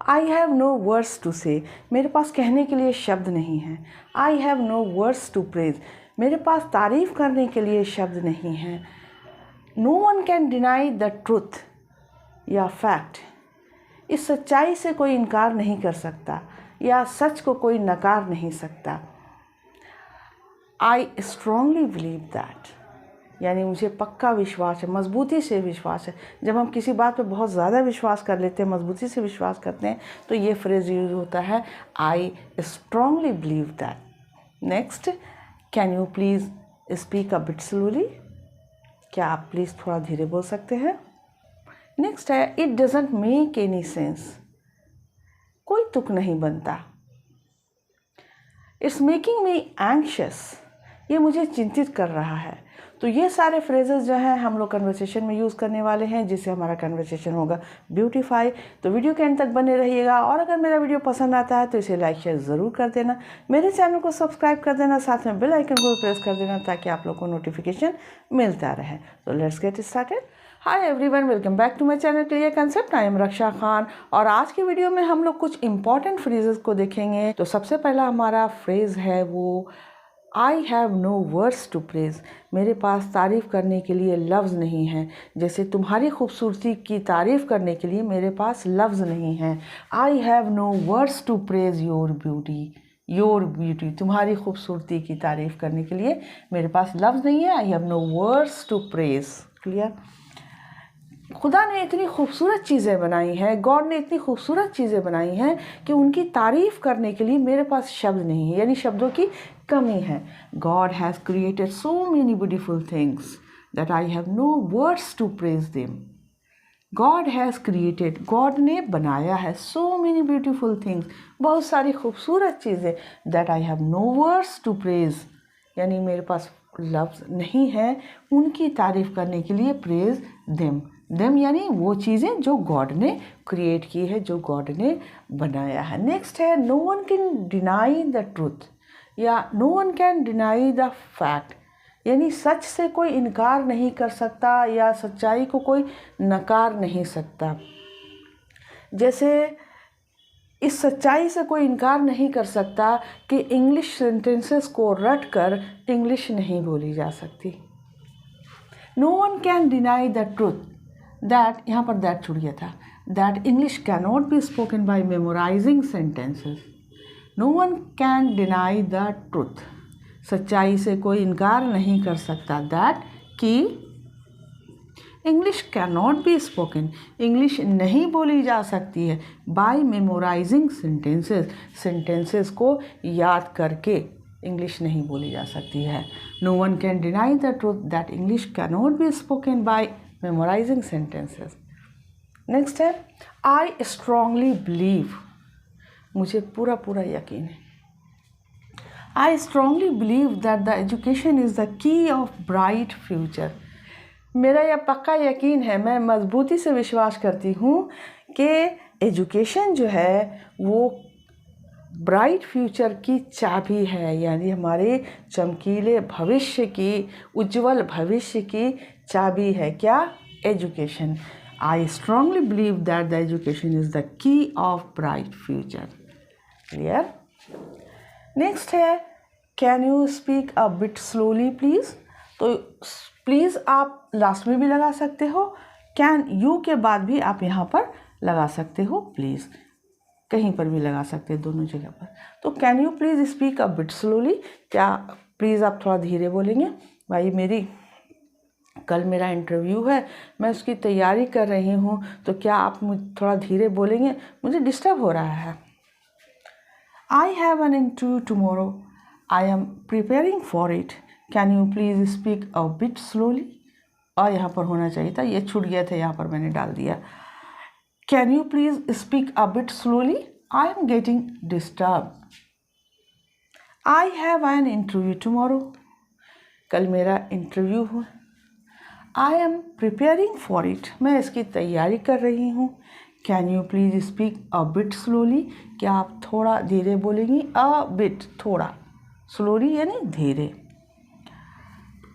I have no words to say, मेरे पास कहने के लिए शब्द नहीं हैं। I have no words to praise, मेरे पास तारीफ़ करने के लिए शब्द नहीं हैं। No one can deny the truth या फैक्ट, इस सच्चाई से कोई इनकार नहीं कर सकता या सच को कोई नकार नहीं सकता। आई स्ट्रांगली बिलीव दैट, यानी मुझे पक्का विश्वास है, मजबूती से विश्वास है। जब हम किसी बात पे बहुत ज़्यादा विश्वास कर लेते हैं, मजबूती से विश्वास करते हैं, तो ये फ्रेज़ यूज़ होता है, I strongly believe that. Next, can you please speak a bit slowly, क्या आप प्लीज़ थोड़ा धीरे बोल सकते हैं। नेक्स्ट है, it doesn't make any sense, कोई तुक नहीं बनता। इट्स मेकिंग मी एंग्शियस, ये मुझे चिंतित कर रहा है। तो ये सारे फ्रेजेस जो हैं हम लोग कन्वर्सेशन में यूज़ करने वाले हैं, जिससे हमारा कन्वर्सेशन होगा ब्यूटीफाई। तो वीडियो के एंड तक बने रहिएगा, और अगर मेरा वीडियो पसंद आता है तो इसे लाइक शेयर ज़रूर कर देना, मेरे चैनल को सब्सक्राइब कर देना, साथ में बेल आइकन को प्रेस कर देना ताकि आप लोग को नोटिफिकेशन मिलता रहे। तो let's get started. Hi everyone, welcome back to my channel clear concept. I am Raksha Khan, और आज की वीडियो में हम लोग कुछ इंपॉर्टेंट फ्रेजेस को देखेंगे। तो सबसे पहला हमारा फ्रेज़ है वो, I have no words to praise, मेरे पास तारीफ़ करने के लिए लफ्ज़ नहीं हैं। जैसे तुम्हारी खूबसूरती की तारीफ़ करने के लिए मेरे पास लफ्ज़ नहीं हैं। I have no words to praise your beauty, तुम्हारी खूबसूरती की तारीफ़ करने के लिए मेरे पास लफ्ज़ नहीं है। I have no words to praise. Clear. खुदा ने इतनी खूबसूरत चीज़ें बनाई हैं, गॉड ने इतनी खूबसूरत चीज़ें बनाई हैं कि उनकी तारीफ़ करने के लिए मेरे पास शब्द नहीं है, यानी शब्दों की कमी है। God has created so many beautiful things that I have no words to praise them. God has created, God ने बनाया है, सो मेनी ब्यूटीफुल थिंग्स, बहुत सारी खूबसूरत चीज़ें, that I have no words to praise, यानी मेरे पास लफ्ज़ नहीं है उनकी तारीफ़ करने के लिए। प्रेज देम यानी वो चीज़ें जो गॉड ने क्रिएट की है, जो गॉड ने बनाया है। नेक्स्ट है, no one can deny the truth या no one can deny the fact, यानी सच से कोई इनकार नहीं कर सकता या सच्चाई को कोई नकार नहीं सकता। जैसे इस सच्चाई से कोई इनकार नहीं कर सकता कि इंग्लिश सेंटेंसेस को रट कर इंग्लिश नहीं बोली जा सकती। No one can deny the truth that, यहाँ पर दैट छूट गया था, that English can not be spoken by memorising sentences. No one can deny the truth, सच्चाई से कोई इनकार नहीं कर सकता, दैट कि English can not be spoken, English नहीं बोली जा सकती है, बाय मेमोराइजिंग सेंटेंसेस को याद करके इंग्लिश नहीं बोली जा सकती है। No one can deny the truth that English can not be spoken by memorising sentences. Next है, आई स्ट्रांगली बिलीव, मुझे पूरा यकीन है। I strongly believe that the education is the key of bright future, मेरा यह पक्का यकीन है, मैं मजबूती से विश्वास करती हूँ कि एजुकेशन जो है वो ब्राइट फ्यूचर की चाबी है, यानी हमारे चमकीले भविष्य की, उज्जवल भविष्य की चाबी है। क्या? Education. I strongly believe that the education is the key of bright future. Clear. Next है, can you speak a bit slowly please. तो प्लीज़ आप लास्ट में भी लगा सकते हो, कैन यू के बाद भी आप यहाँ पर लगा सकते हो, प्लीज़ कहीं पर भी लगा सकते हैं, दोनों जगह पर। तो can you please speak a bit slowly, क्या प्लीज़ आप थोड़ा धीरे बोलेंगे। भाई कल मेरा इंटरव्यू है, मैं उसकी तैयारी कर रही हूँ, तो क्या आप थोड़ा धीरे बोलेंगे, मुझे डिस्टर्ब हो रहा है। I have an interview tomorrow, I am preparing for it, can you please speak a bit slowly. और यहाँ पर होना चाहिए था, ये छूट गया था, यहाँ पर मैंने डाल दिया। Can you please speak a bit slowly, I am getting disturb. I have an interview tomorrow, कल मेरा इंटरव्यू है। I am preparing for it, मैं इसकी तैयारी कर रही हूँ। Can you please speak a bit slowly, क्या आप थोड़ा धीरे बोलेंगी। अ बिट थोड़ा, स्लोली यानी धीरे।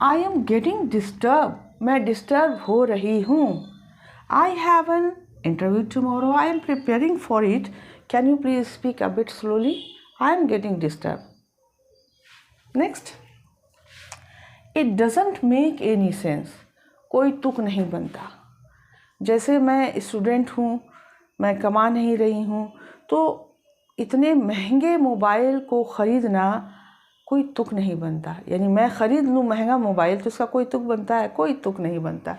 आई एम गेटिंग डिस्टर्ब, मैं डिस्टर्ब हो रही हूँ। I have an interview tomorrow. I am preparing for it. Can you please speak a bit slowly? I am getting disturbed. Next. It doesn't make any sense. कोई तुक नहीं बनता. जैसे मैं स्टूडेंट हूँ, मैं कमा नहीं रही हूँ, तो इतने महंगे मोबाइल को ख़रीदना कोई तुक नहीं बनता. यानी मैं ख़रीद लूँ महंगा मोबाइल तो इसका कोई तुक बनता है? कोई तुक नहीं बनता.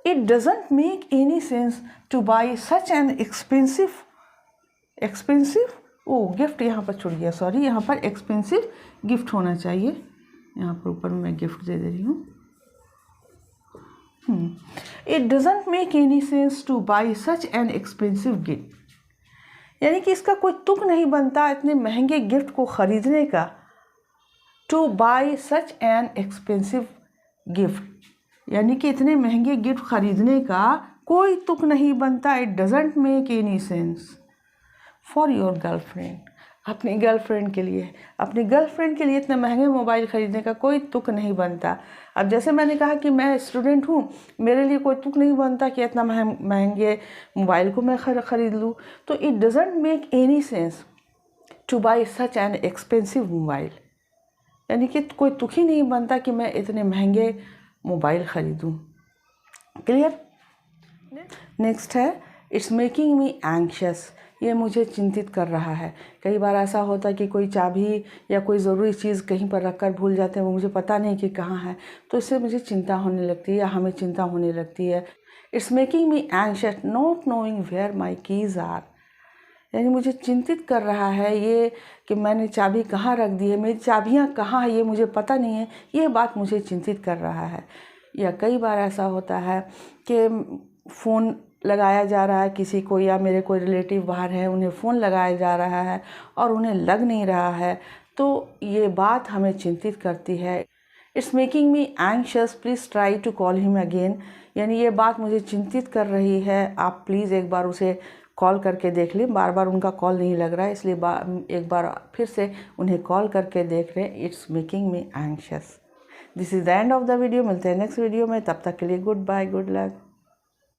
It doesn't make any sense to buy such an expensive gift यहाँ पर छूट गया, सॉरी, यहाँ पर एक्सपेंसिव गिफ्ट होना चाहिए. यहाँ पर ऊपर मैं गिफ्ट दे रही हूँ. It doesn't make any sense to buy such an expensive gift. यानी कि इसका कोई तुक नहीं बनता इतने महंगे गिफ्ट को ख़रीदने का. To buy such an expensive gift, यानी कि इतने महंगे गिफ्ट ख़रीदने का कोई तुक नहीं बनता. It doesn't make any sense for your girlfriend. अपनी गर्लफ्रेंड के लिए इतने महंगे मोबाइल ख़रीदने का कोई तुक नहीं बनता. अब जैसे मैंने कहा कि मैं स्टूडेंट हूँ, मेरे लिए कोई तुक नहीं बनता कि इतना महंगे मोबाइल को मैं ख़रीद लूँ. तो it doesn't make any sense to buy such an expensive mobile. यानी कि कोई तुक ही नहीं बनता कि मैं इतने महंगे मोबाइल ख़रीदूँ. क्लियर. नेक्स्ट है, इट्स मेकिंग मी एंक्शस. ये मुझे चिंतित कर रहा है. कई बार ऐसा होता है कि कोई चाबी या कोई ज़रूरी चीज़ कहीं पर रख कर भूल जाते हैं, वो मुझे पता नहीं कि कहाँ है, तो इससे मुझे चिंता होने लगती है या हमें चिंता होने लगती है. It's making me anxious not knowing where my keys are. यानी मुझे चिंतित कर रहा है ये कि मैंने चाबी कहाँ रख दी है, मेरी चाबियाँ कहाँ है, ये मुझे पता नहीं है. ये बात मुझे चिंतित कर रहा है. या कई बार ऐसा होता है कि फ़ोन लगाया जा रहा है किसी को, या मेरे कोई रिलेटिव बाहर है, उन्हें फ़ोन लगाया जा रहा है और उन्हें लग नहीं रहा है, तो ये बात हमें चिंतित करती है. It's making me anxious, please try to call him again. यानी ये बात मुझे चिंतित कर रही है, आप प्लीज़ एक बार उसे कॉल करके देख लें. बार बार उनका कॉल नहीं लग रहा है, इसलिए एक बार फिर से उन्हें कॉल करके देख लें. It's making me anxious. This is the end of the video. मिलते हैं नेक्स्ट वीडियो में. तब तक के लिए गुड बाय, गुड लक.